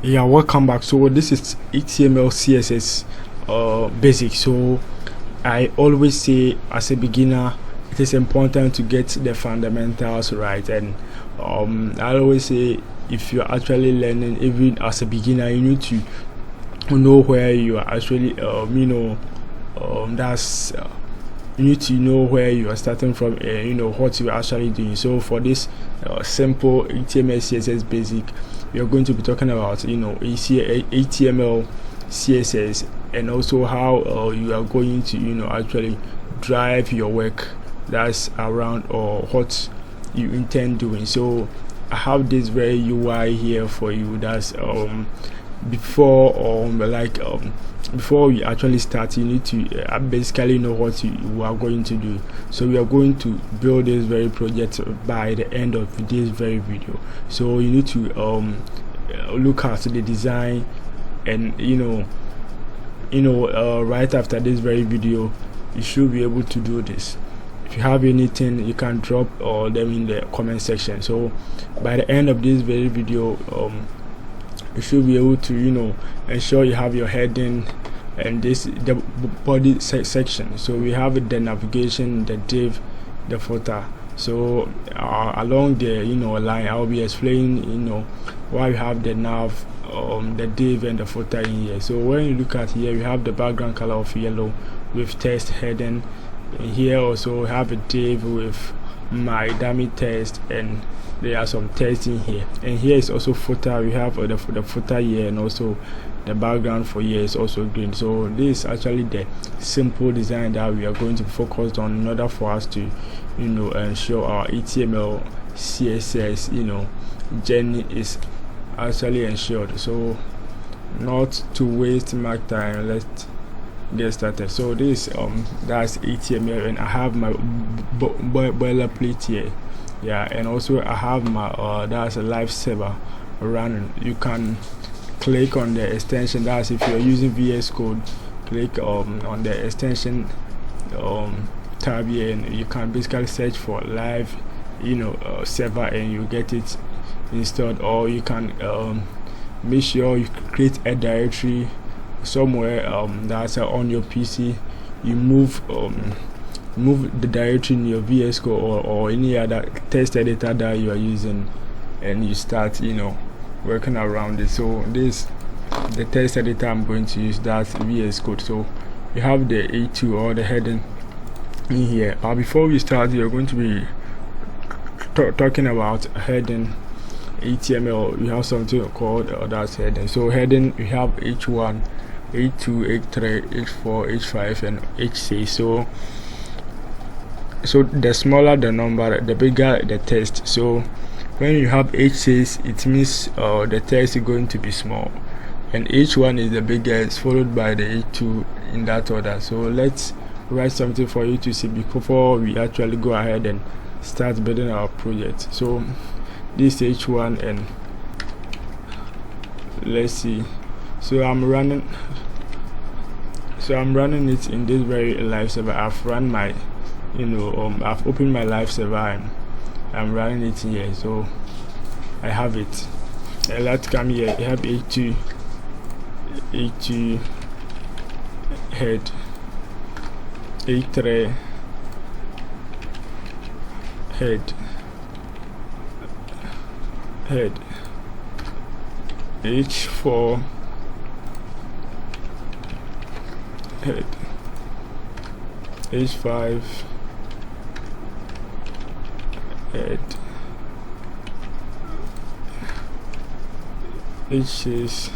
Yeah, welcome back. So this is HTML CSS basic. So I always say as a beginner it is important to get the fundamentals right, and I always say if you're actually learning even as a beginner, you need to know where you are actually that's you need to know where you are starting from and what you are actually doing. So for this simple HTML CSS basic, we are going to be talking about HTML CSS, and also how you are going to actually drive your work that's around or what you intend doing. So I have this very UI here for you. That's before we actually start, you need to basically know what you are going to do. So we are going to build this very project by the end of this very video. So you need to look at the design, and right after this very video you should be able to do this. If you have anything, you can drop them in the comment section. So by the end of this very video, you should be able to ensure you have your heading and the body section. So we have the navigation, the div, the footer. So along the line, I'll be explaining why we have the nav, the div and the footer in here. So when you look at here, we have the background color of yellow with text heading. And here also we have a div with my dummy text, and there are some text in here. And here is also footer. We have the footer here, and also the background for here is also green. So this is actually the simple design that we are going to focus on in order for us to ensure our HTML CSS journey is actually ensured. So not to waste my time, let's get started. So this that's HTML, and I have my boilerplate here. Yeah, and also I have my that's a live server running. You can click on the extension. That's if you're using VS Code, click on the extension tab here, and you can basically search for live server, and you get it installed. Or you can make sure you create a directory somewhere that's on your PC. You move the directory in your VS Code or any other text editor that you are using, and you start working around it. So this the text editor I'm going to use, that's VS Code. So you have the A2 or the heading in here. Before we start, you're going to be talking about heading. HTML, we have something called that's heading. So heading, we have H1, H2, H3, H4, H5 and H6. So the smaller the number, the bigger the text. So when you have H6, it means the text is going to be small, and H1 is the biggest, followed by the H2 in that order. So let's write something for you to see before we actually go ahead and start building our project. So this H1, and let's see. So I'm running it in this very live server. I've run my I've opened my live server, and I'm running it here. So I have it, and let's come here. I have H2 head, H3 head, H4 head, H5 head, H6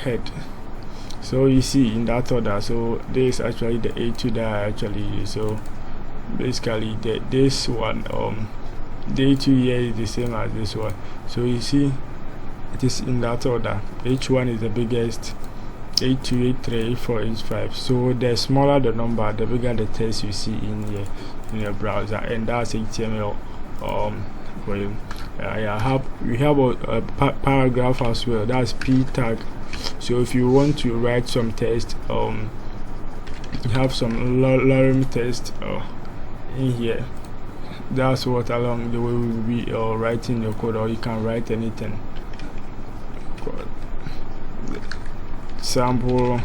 head. So you see in that order. So this is actually the A2 that I actually use. So basically this one the A2 here is the same as this one. So you see it is in that order. H1 is the biggest, H2, H3, H4, H5. So the smaller the number, the bigger the text you see in here in your browser, and that's HTML for you. We have a paragraph as well. That's p tag. So if you want to write some text, you have some lorem text in here. that's what along the way we will be writing your code, or you can write anything. Sample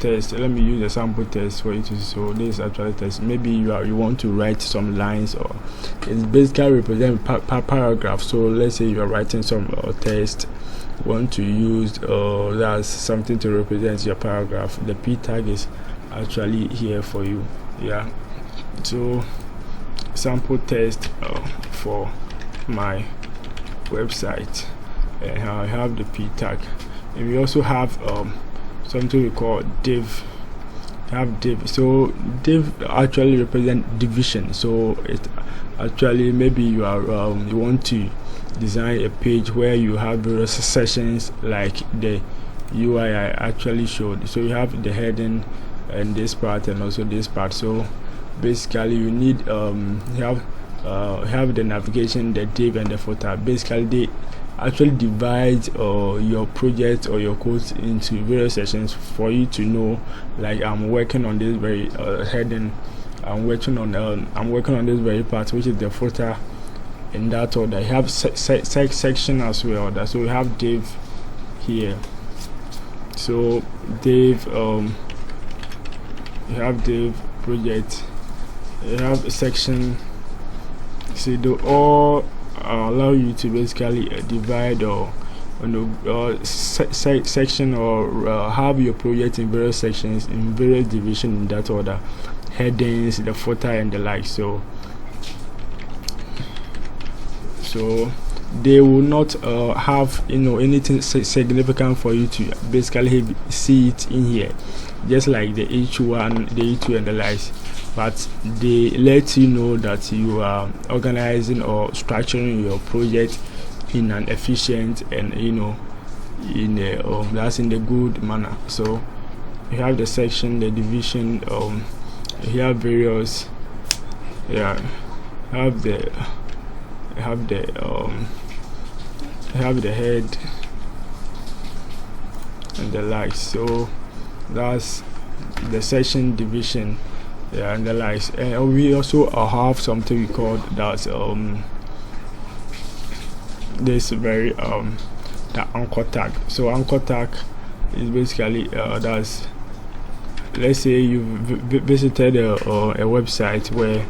test. Let me use a sample test for you to see. So this is actually test. Maybe you want to write some lines, or it's basically represent paragraph. So let's say you are writing some text, want to use that's something to represent your paragraph. The p tag is actually here for you. Yeah, so sample test for my website, and I have the p tag, and we also have something we call div. Have div. So div actually represent division. So it actually, maybe you are you want to design a page where you have various sections like the UI I actually showed. So you have the heading and this part and also this part. So basically you need have the navigation, the div and the footer. Basically they actually divide your project or your codes into various sections for you to know, like I'm working on this very heading, I'm working on this very part, which is the footer, in that order. I have section as well. So we have div here. So div, you have div project, you have section. So they all allow you to basically divide or section, or have your project in various sections, in various divisions, in that order. Headings, the footer and the like. So they will not have anything significant for you to basically see it in here, just like the H1, the E2 and the likes. But they let you know that you are organizing or structuring your project in an efficient and in a that's in the good manner. So you have the section, the division, you have various, yeah, have the head and the likes. So that's the section, division, yeah, and the likes. And we also have something we call that this very the anchor tag. So anchor tag is basically that's, let's say you visited a website where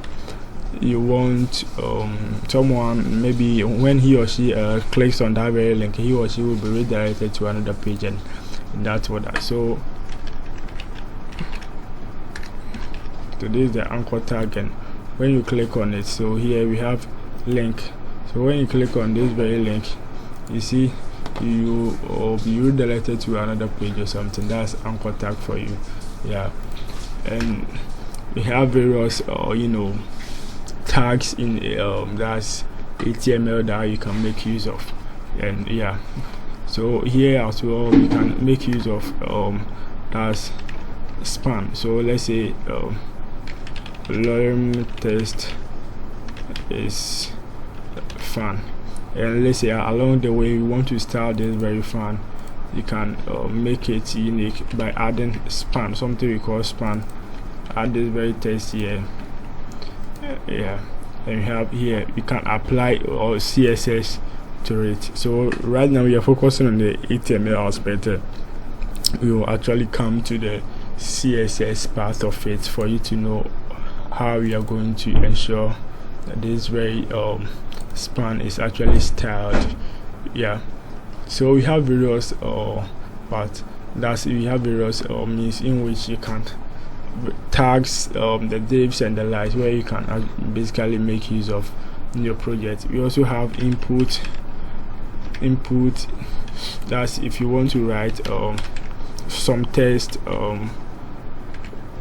you want someone, maybe when he or she clicks on that very link, he or she will be redirected to another page, and that's what that. So this is the anchor tag, and when you click on it, so here we have link. So when you click on this very link, you see you will be redirected to another page or something. That's anchor tag for you. Yeah, and we have various tags in that's HTML that you can make use of. And yeah, so here as well we can make use of that's span. So let's say learn test is fun, and let's say along the way we want to style this very fun. You can make it unique by adding span, something we call span. Add this very text here. Yeah, and we have here you can apply or CSS to it. So right now we are focusing on the HTML aspect. We will actually come to the CSS part of it for you to know how we are going to ensure that this very span is actually styled. Yeah, so we have various but that's we have various means in which you can tags, the divs and the likes, where you can basically make use of in your project. We also have input. That's if you want to write some text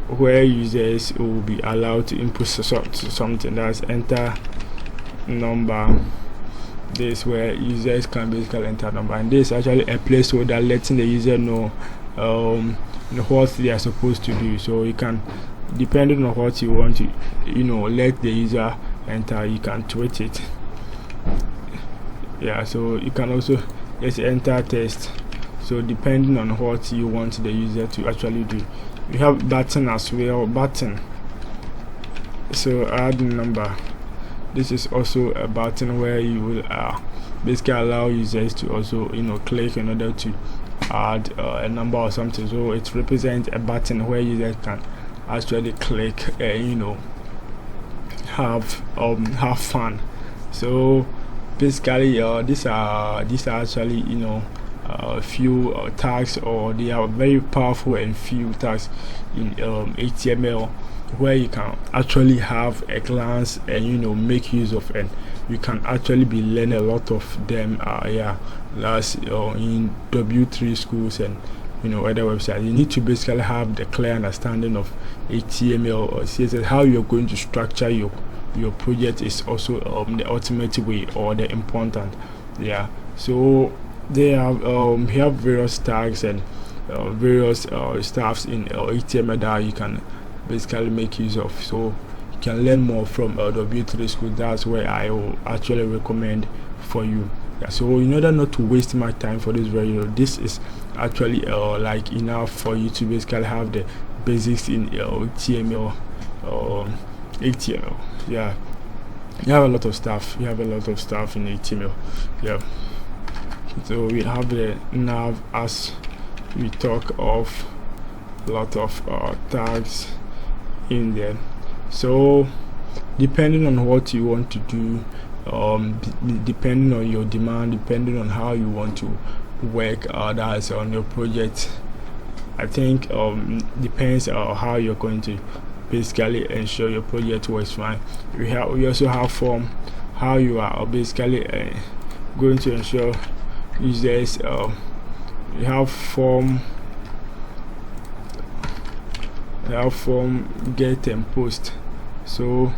where users will be allowed to input something. That's enter number. This where users can basically enter number, and this is actually a placeholder letting the user know what they are supposed to do. So you can, depending on what you want to let the user enter, you can tweak it. Yeah, so you can also just enter text. So depending on what you want the user to actually do. You have button as well. Button, so add number. this is also a button where you will basically allow users to also click in order to add a number or something. So it represents a button where users can actually click and have fun. So basically these are actually few tags, or they are very powerful and few tags in HTML, where you can actually have a glance and make use of, and you can actually be learning a lot of them. That's in W3 schools and other websites. You need to basically have the clear understanding of HTML or CSS. How you're going to structure your project is also the ultimate way, or the important. So they have we have various tags and various stuffs in HTML that you can basically make use of. So you can learn more from W3 School. That's where I will actually recommend for you. So in order not to waste my time for this video, this is actually like enough for you to basically have the basics in HTML. You have a lot of stuff. in HTML. So we have the nav, as we talk of a lot of tags in there. So depending on what you want to do, depending on your demand, depending on how you want to work that's on your project, I think depends on how you're going to basically ensure your project works fine. We also have form, how you are basically going to ensure users. You have form, get and post. So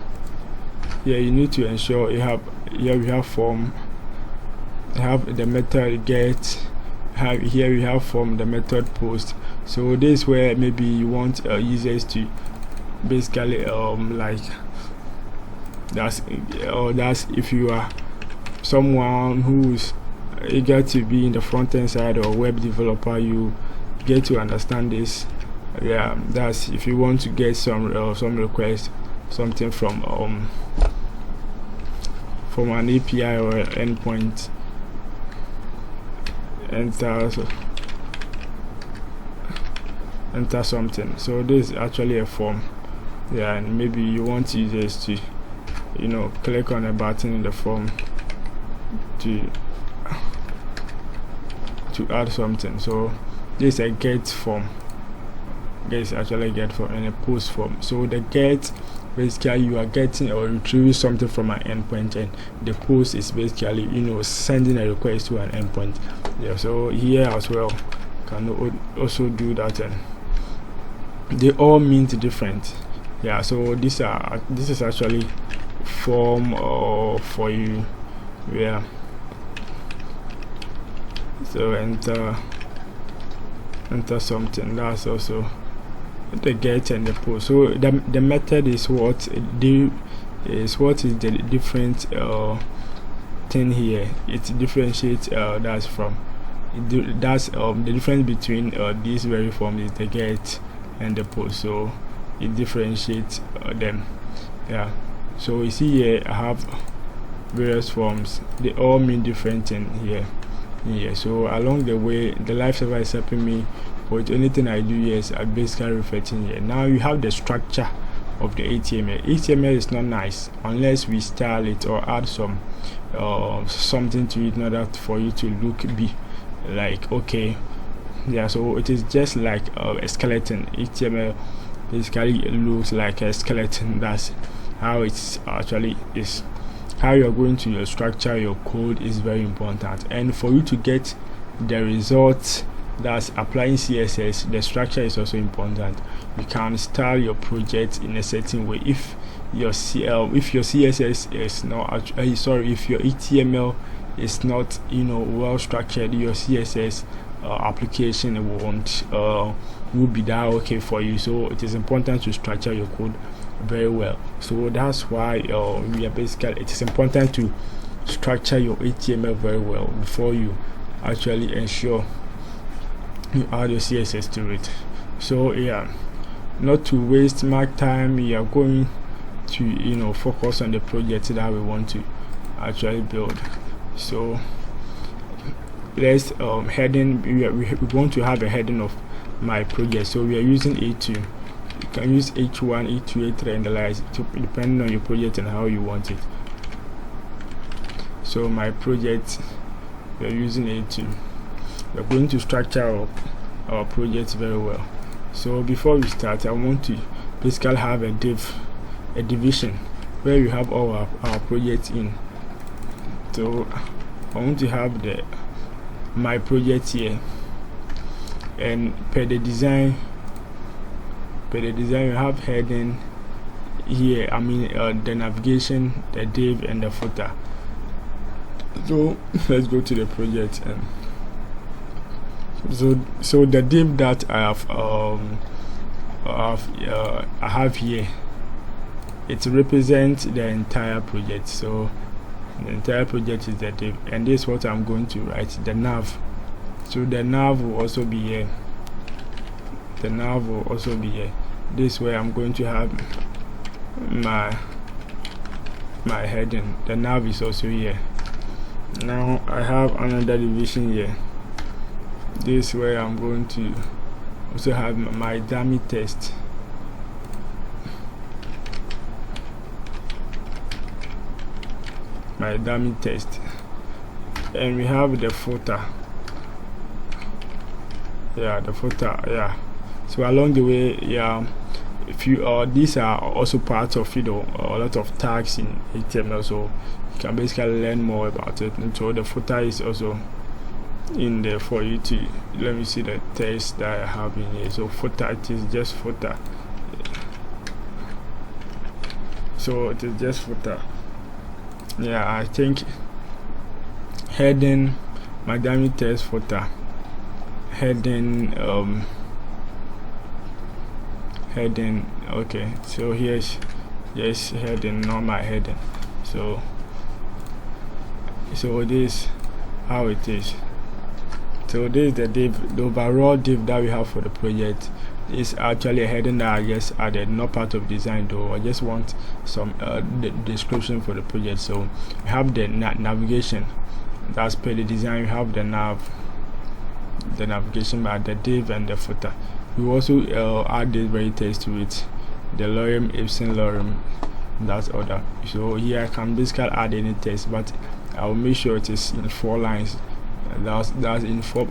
you need to ensure you have form, you have the method get, here we have form, the method post. So this is where maybe you want users to basically like that's if you are someone who's eager to be in the front-end side or web developer, you get to understand this. That's if you want to get some request, something from an API or an endpoint, enter something. So this is actually a form. And maybe you want users to click on a button in the form to add something. So this is a get form. This is actually a get form and a post form. So the get, basically you are getting or retrieving something from an endpoint, and the post is basically sending a request to an endpoint. So here as well can also do that, and they all mean different. So this is actually form for you. So enter something. That's also the get and the post. So the method is what is the different thing here. It differentiates that's the difference between these very forms is the get and the post. So it differentiates them. So you see here I have various forms. They all mean different things here. So along the way, the live server is helping me with anything I do. Yes, I basically reflecting here. Now you have the structure of the HTML. HTML is not nice unless we style it or add some something to it in order for you to be like okay. So it is just like a skeleton. HTML basically looks like a skeleton. That's how it's actually is. How you're going to structure your code is very important, and for you to get the results, that's applying CSS, the structure is also important. You can style your project in a certain way. If your CSS is not if your HTML is not well structured, your CSS application will be that okay for you. So it is important to structure your code very well. So that's why it is important to structure your HTML very well before you actually ensure you add your CSS to it. So not to waste my time, we are going to focus on the project that we want to actually build. So let's heading, we want to have a heading of my project, so we are using A2. You can use H1, E2, A3 and the likes, depending on your project and how you want it. So my project, we are using A2. We're going to structure our project very well. So before we start, I want to basically have a division where we have all our projects in. So I want to have my project here, and per the design we have heading here, the navigation, the div and the footer. So let's go to the project. So the div that I have here, it represents the entire project. So the entire project is the div, and this is what I'm going to write, the nav. So the nav will also be here. The nav will also be here. This way I'm going to have my heading. The nav is also here. Now I have another division here. This way I'm going to also have my dummy text. My dummy text, and we have the footer. The footer. So along the way, if you these are also part of a lot of tags in HTML, so you can basically learn more about it. And so the footer is also in there for you to, let me see the text that I have in here. So footer, it is just footer. So it is just footer. I think heading, my dummy text, footer, heading, heading. Okay, so here's heading, not my heading. So this how it is. So this is the div, the overall div that we have for the project. Is actually a heading that I just added, not part of design though. I just want some the description for the project. So we have the navigation, that's per the design. We have the navigation bar, the div and the footer. We also add this very text to it, the lorem ipsum lorem, that's other. So here I can basically add any text, but I will make sure it is in 4 lines. That's in 4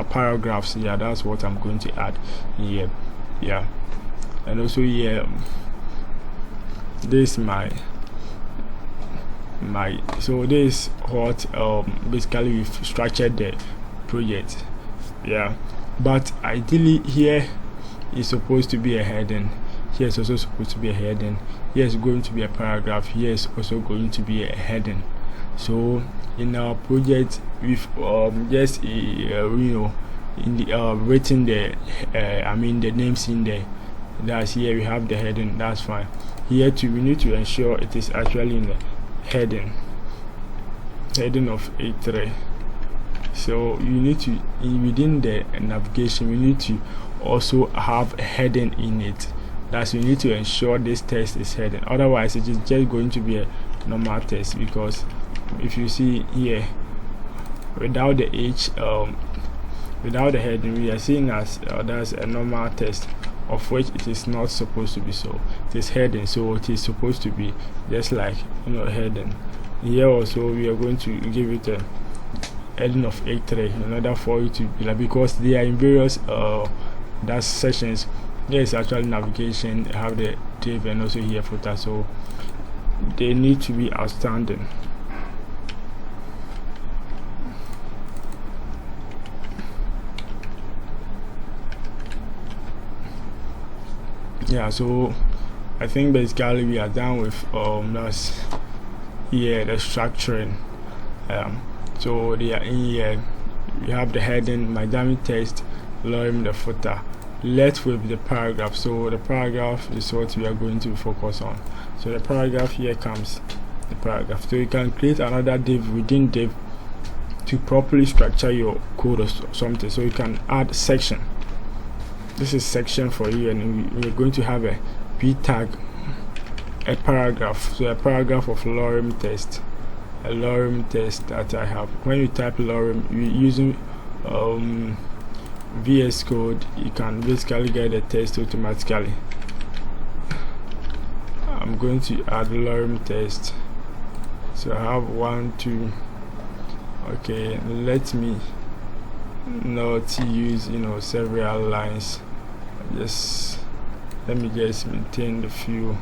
paragraphs. That's what I'm going to add here. And also here, this my so this is what basically we've structured the project. But ideally here is supposed to be a heading. Here is also supposed to be a heading. Here is going to be a paragraph. Here is also going to be a heading. So in our project we've just in the written the the names in there. That's here we have the heading, that's fine. Here too we need to ensure it is actually in the heading of A3. So you need to, within the navigation, we need to also have a heading in it. That's, you need to ensure this text is heading, otherwise it is just going to be a normal text. Because if you see here, without the H, without the heading, we are seeing as that's a normal text, of which it is not supposed to be. So it is heading, so it is supposed to be just like heading. Here also we are going to give it a heading of A3 in order for it to be like, because they are in various that sections. There is actually navigation, have the div and also here footer, so they need to be outstanding. So I think basically we are done with that's here the structuring. So they are in here. We have the heading, my dummy text, lorem, the footer, left with the paragraph. So the paragraph is what we are going to focus on. So the paragraph, here comes the paragraph. So you can create another div within div to properly structure your code or something. So you can add section. This is section for you, and we're going to have a p tag a paragraph, so a paragraph of lorem text, a lorem text that I have. When you type lorem, you using VS Code, you can basically get the text automatically. I'm going to add lorem text, so I have 1, 2. Okay, let me not use several lines. Let me just maintain the few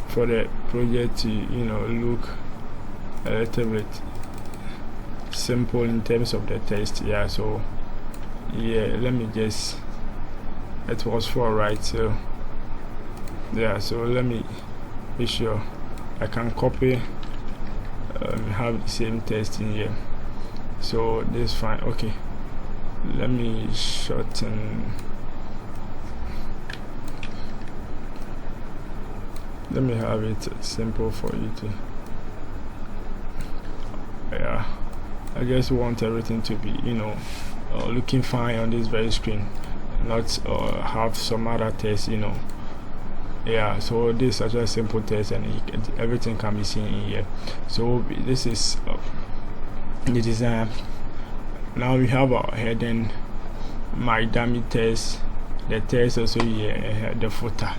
for the project to look a little bit simple in terms of the text. Yeah, so yeah, let me just, it was 4, right? So yeah, so let me be sure I can copy have the same text in here, so this is fine. Okay, let me shorten, let me have it simple for you to, yeah, I just want everything to be looking fine on this very screen, not have some other text, yeah. So this is actually a simple text, and everything can be seen in here. So this is the design. Now we have our heading, my dummy text, the text also here, the footer.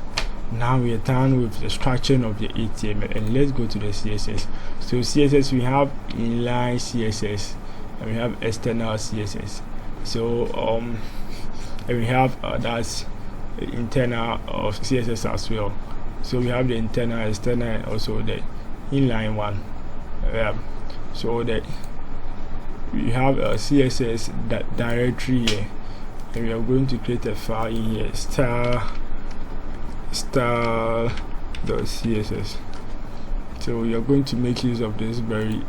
Now we are done with the structure of the HTML, and let's go to the CSS. So CSS, we have inline CSS and we have external CSS. So and we have that's internal of CSS as well. So we have the internal, external, and also the inline one. So that we have a CSS that directory here, and we are going to create a file in here, style.css. So we are going to make use of this very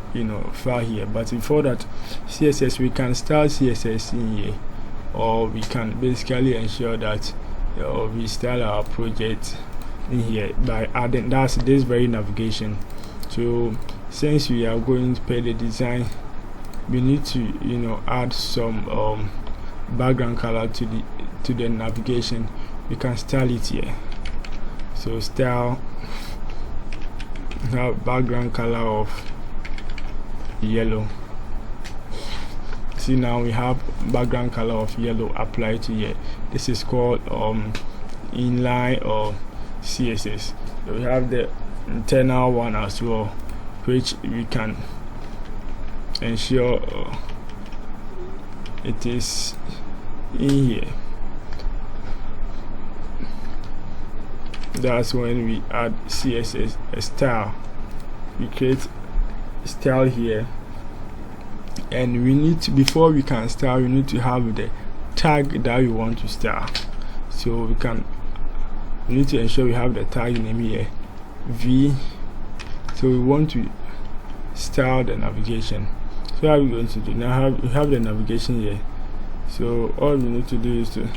file here. But before that, CSS, we can style CSS in here, or we can basically ensure that we style our project in here by adding this very navigation. So since we are going to pay the design, we need to add some background color to the navigation. We can style it here. So style, have background color of yellow. See, now we have background color of yellow applied to here. This is called inline or CSS. So we have the internal one as well, which we can ensure it is in here. That's when we add CSS a style. We create style here, and we need to, before we can style, we need to have the tag that we want to style. So we need to ensure we have the tag name here, v. So we want to style the navigation. So how are we going to do now? We have the navigation here. So all we need to do is to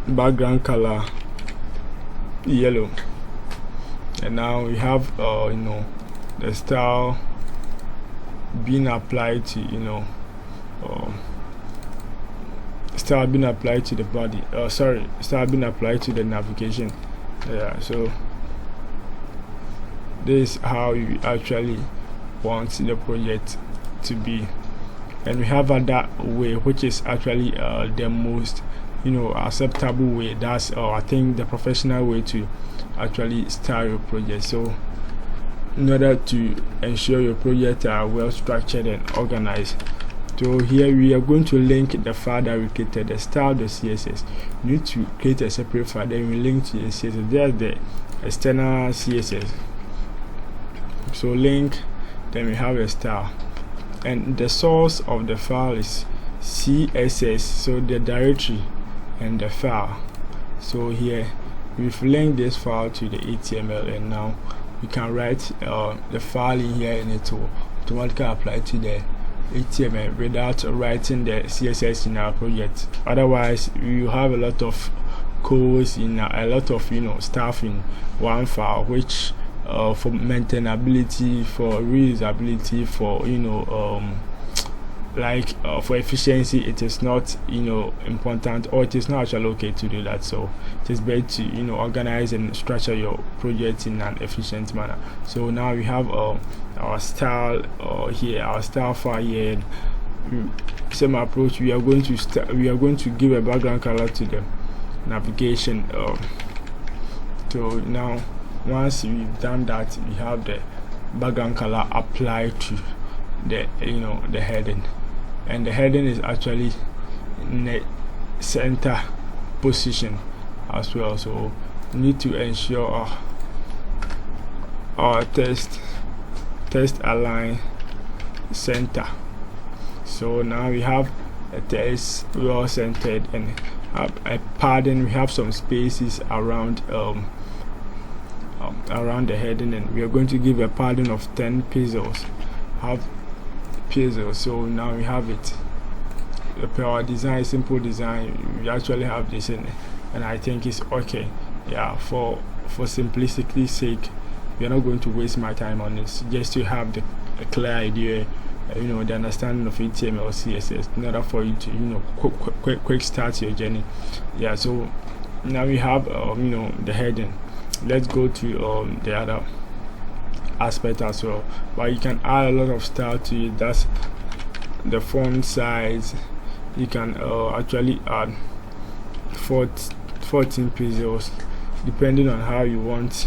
background color yellow, and now we have the style being applied to style being applied to the body, style being applied to the navigation. Yeah, so this is how you actually want the project to be. And we have that way, which is actually the most acceptable way. That's I think the professional way to actually start your project. So in order to ensure your project are well structured and organized, so here we are going to link the file that we created, the style.css. You need to create a separate file, then we link to the CSS. There's the external CSS. So link, then we have a style, and the source of the file is CSS, so the directory and the file. So here we've linked this file to the HTML, and now we can write the file in here, and it will automatically apply to the HTML without writing the CSS in our project. Otherwise, you have a lot of codes in a lot of stuff in one file, which for maintainability, for reusability, for like for efficiency, it is not important, or it is not actually okay to do that. So it is better to organize and structure your project in an efficient manner. So now we have our style here, our style file here. Same approach. We are going to give a background color to the navigation. So now once we've done that, we have the background color applied to the the heading, and the heading is actually in the center position as well. So we need to ensure our text align center. So now we have a text well centered, and a padding. We have some spaces around around the heading, and we are going to give a padding of 10 pixels. So now we have it. Our design, simple design, we actually have this in, and I think it's okay. Yeah, for simplicity's sake, we are not going to waste my time on this, just to have a clear idea, the understanding of HTML, CSS, in order for you to quick start your journey. Yeah, so now we have the heading. Let's go to the other aspect as well, but you can add a lot of style to it. That's the font size. You can actually add 14 pixels depending on how you want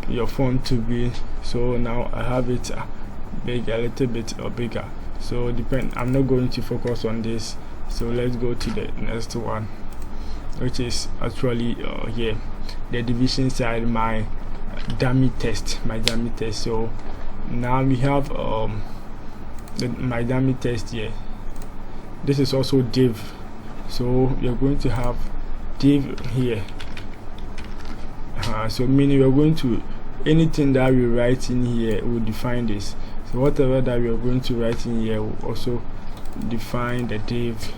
your font to be. So now I have it big, a little bit or bigger. So I'm not going to focus on this. So let's go to the next one, which is actually here, the division side, my dummy test. So now we have my dummy test here. This is also div, so you're going to have div here. So meaning we're going to, anything that we write in here will define this. So whatever that we are going to write in here will also define the div,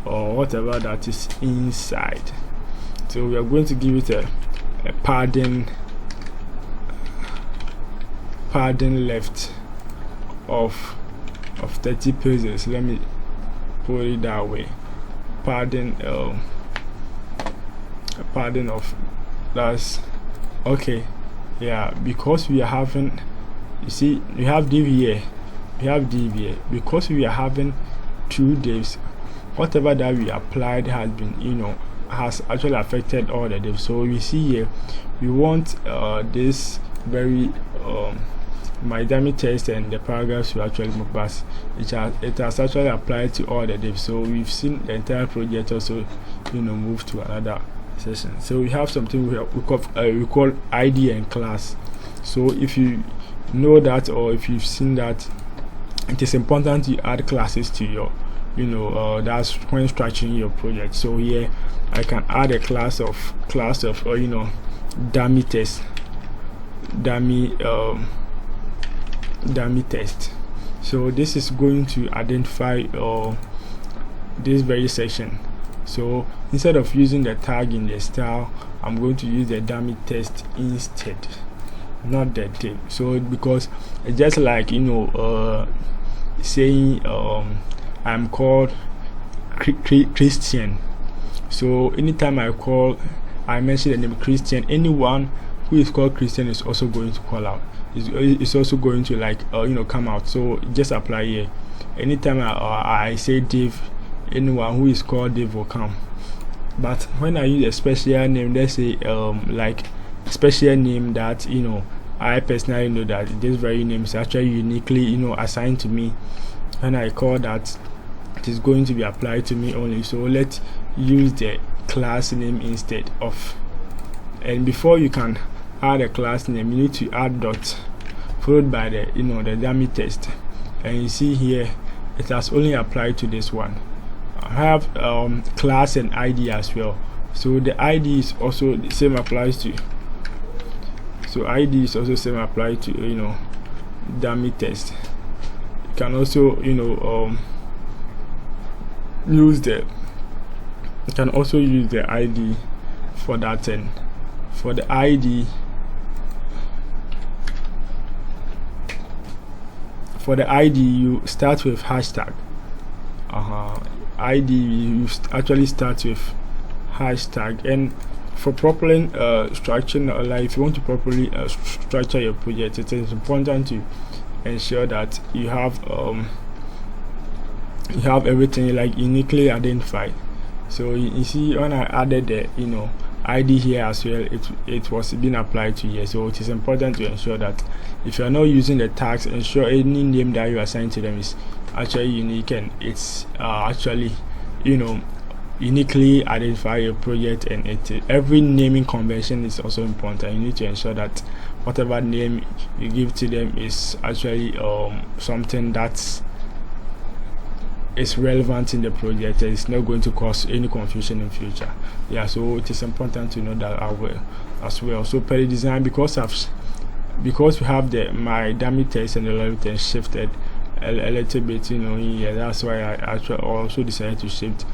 or whatever that is inside. So we are going to give it a padding left of 30 pixels. Let me put it that way. Padding of, that's okay. Yeah, because we are having, you see, we have div here, because we are having two divs. Whatever that we applied has been has actually affected all the divs. So we see here we want this very my dummy test and the paragraphs to actually move past. It has actually applied to all the divs. So we've seen the entire project also move to another session. So we have something we call ID and class. So if you know that, or if you've seen that, it is important to add classes to your that's when structuring your project. So here I can add a class of dummy test, dummy test. So this is going to identify this very section. So instead of using the tag in the style, I'm going to use the dummy test instead, not the div. So because it's just like saying I'm called Christian. So anytime I mention the name Christian, anyone who is called Christian is also going to call out. It's also going to come out. So just apply here. Anytime I say div, anyone who is called div will come. But when I use a special name, let's say like special name that I personally know that this very name is actually uniquely assigned to me, and I call that, it is going to be applied to me only. So let's use the class name instead of, and before you can add a class name, you need to add dot followed by the the dummy test. And you see here it has only applied to this one. I have class and ID as well. So the ID is also the same applies to, so ID is also same apply to dummy test. You can also use the ID for that, and for the ID for the ID you start with hashtag. ID you actually start with hashtag. And for properly structuring, like if you want to properly structure your project, it is important to ensure that you have everything like uniquely identified. So you see, when I added the ID here as well, it was being applied to here. So it is important to ensure that if you are not using the tags, ensure any name that you assign to them is actually unique, and it's actually uniquely identify your project. And every naming convention is also important. You need to ensure that whatever name you give to them is actually something that's is relevant in the project, and it's not going to cause any confusion in future. So it is important to know that as well. So per design, because we have my dummy text and the level text shifted a little bit in here, that's why I actually also decided to shift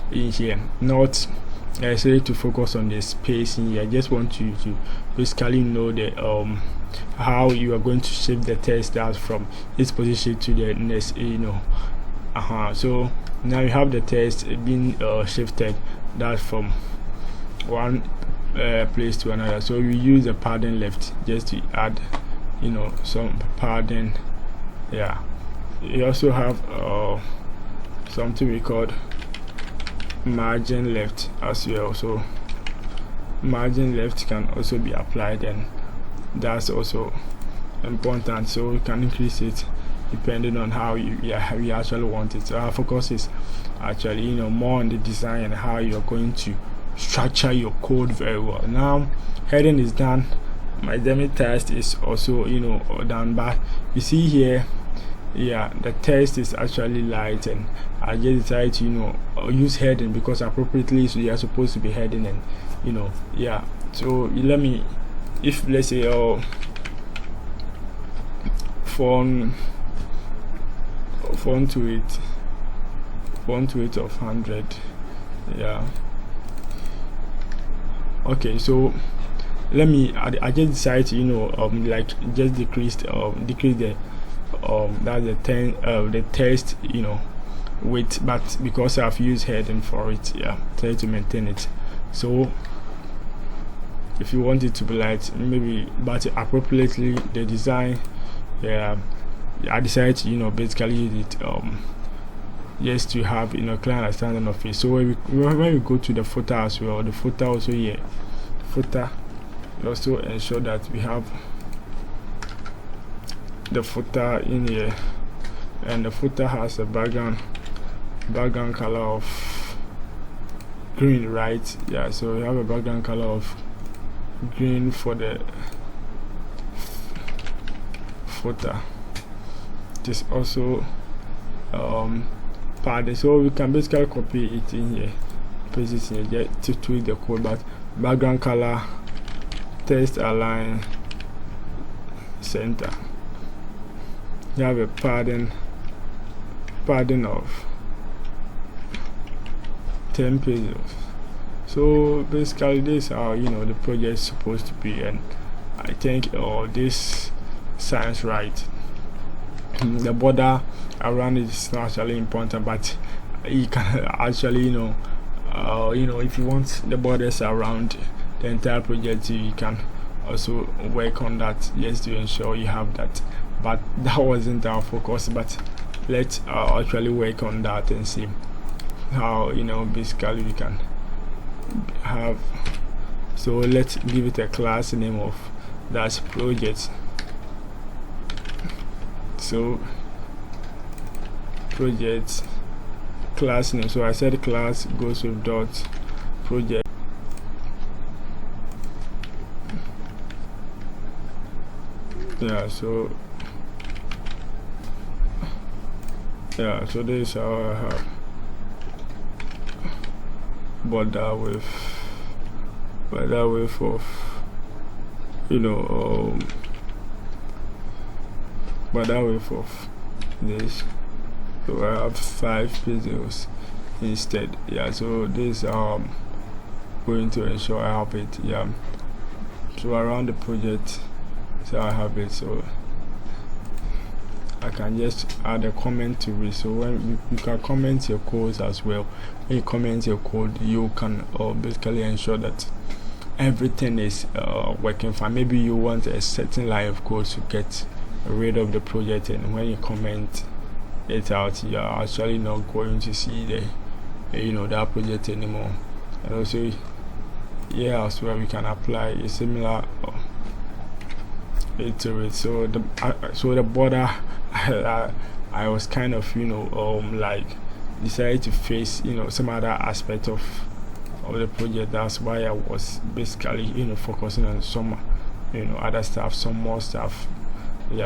in here, not necessarily to focus on the space in here. I just want you to basically know the how you are going to shift the text out from this position to the next. So now you have the text being shifted that from one place to another. So you use the padding left just to add some padding. You also have something we call margin left as well. So margin left can also be applied, and that's also important. So you can increase it depending on how you actually want it. So our focus is actually more on the design and how you're going to structure your code very well. Now heading is done, my dummy text is also done, but you see here the text is actually light, and I just decided to use heading because appropriately so you are supposed to be heading. And so let me, if let's say font weight of 100. Okay, so let me, I just decided to like just decrease the that's the text weight, but because I've used heading for it, try to maintain it. So if you want it to be light, maybe, but appropriately the design, I decided to basically use it just to have clear understanding of it. So when we go to the footer as well, the footer also here, footer also ensure that we have the footer in here, and the footer has a background color of green, right? So we have a background color of green for the footer. This also padded, so we can basically copy it in here, paste it in here to tweak the code. But background color, text align, center. You have a padding of 10 pixels. So basically this is how the project is supposed to be, and I think this sounds right. The border around it is not actually important, but you can actually if you want the borders around the entire project, you can also work on that just to ensure you have that. But that wasn't our focus, but let's actually work on that and see how basically we can have. So let's give it a class name of that project. So project class name, so I said class goes with dot project. So this is how I have border width of border width of this, so I have 5 pixels instead. So this going to ensure I have it. So around the project, so I have it. So I I can just add a comment to it. So when you can comment your codes as well. When you comment your code, you can basically ensure that everything is working fine. Maybe you want a certain line of code to get rid of the project, and when you comment it out, you are actually not going to see the that project anymore. And also as well, we can apply a similar to it. So the border I was kind of like decided to face some other aspect of the project. That's why I was basically focusing on some other stuff, some more stuff.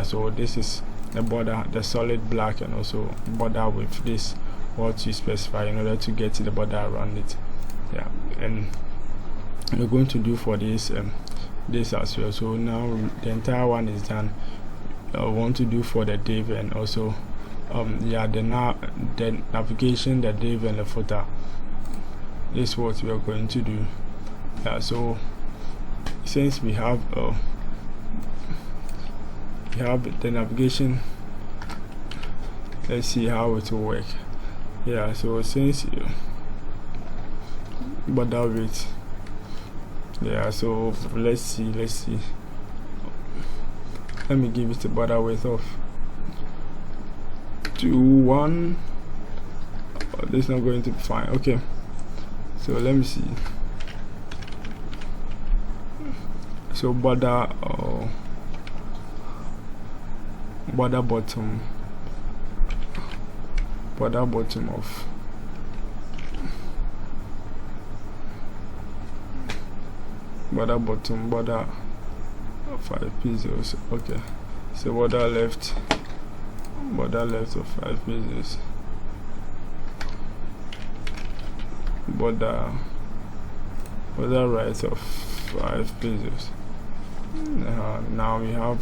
So this is the border, the solid black, and also border with this what you specify in order to get the border around it. And we're going to do for this this as well. So now the entire one is done. I want to do for the div, and also the navigation, the div, and the footer. This is what we are going to do. So since we have the navigation, let's see how it will work. So since border width, so let's see, let me give it a border width of 2:1. This is not going to be fine. Okay, so let me see. So border bottom of border 5 pixels. Okay, so border left of 5 pixels, border right of 5 pixels. Now we have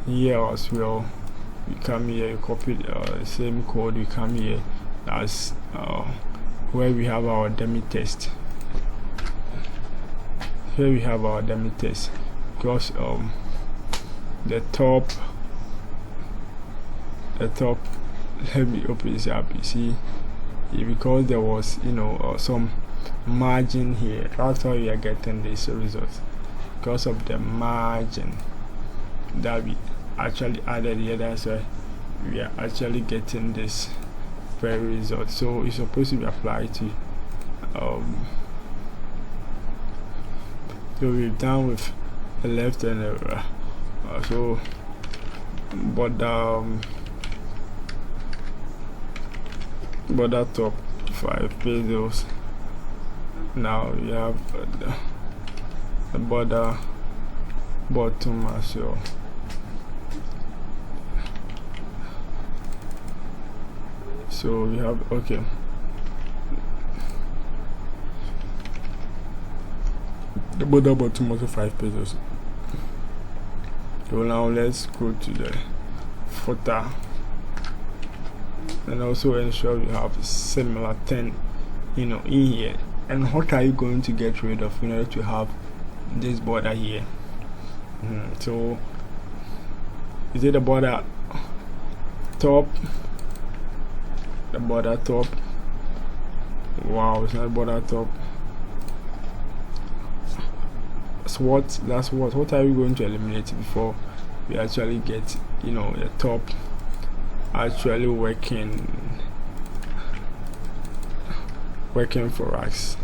here as well. We come here, you copy the same code, we come here as where we have our dummy test. Here we have our dummy test, because the top, let me open this up. You see, because there was some margin here, that's why we are getting this result, because of the margin that we actually added here. That's why we are actually getting this very result. So it's supposed to be applied to so we're done with the left and the so border top 5 pixels. Now we have the border bottom as well. So we have the border bottom also 5 pixels. So now let's go to the footer, and also ensure we have similar 10 in here. And what are you going to get rid of in order to have this border here? So is it the border top? The border top. Wow, it's not border top. That's what are we going to eliminate before we actually get the top actually working for us.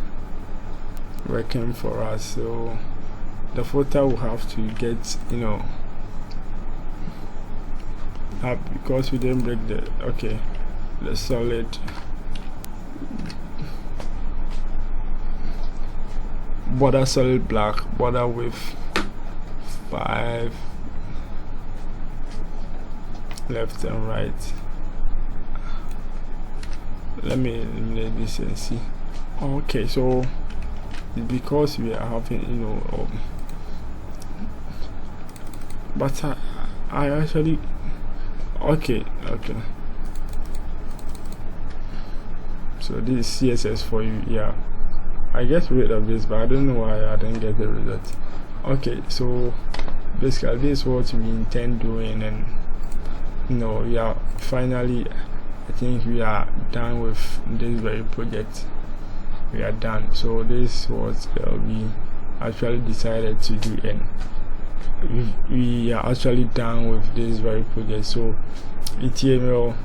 So the footer will have to get because we didn't break the solid border, solid black, border with 5 left and right. Let me eliminate this and see. Okay, so because we are having but I actually okay, so this is CSS for you. I get rid of this, but I don't know why I didn't get the result. Okay, so basically this is what we intend doing, and we are finally, I think we are done with this very project. We are done. So this was we actually decided to do, and we are actually done with this very project. So HTML,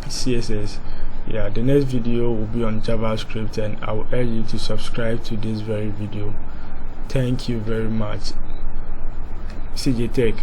CSS, the next video will be on JavaScript, and I will urge you to subscribe to this very video. Thank you very much. CJ Tech.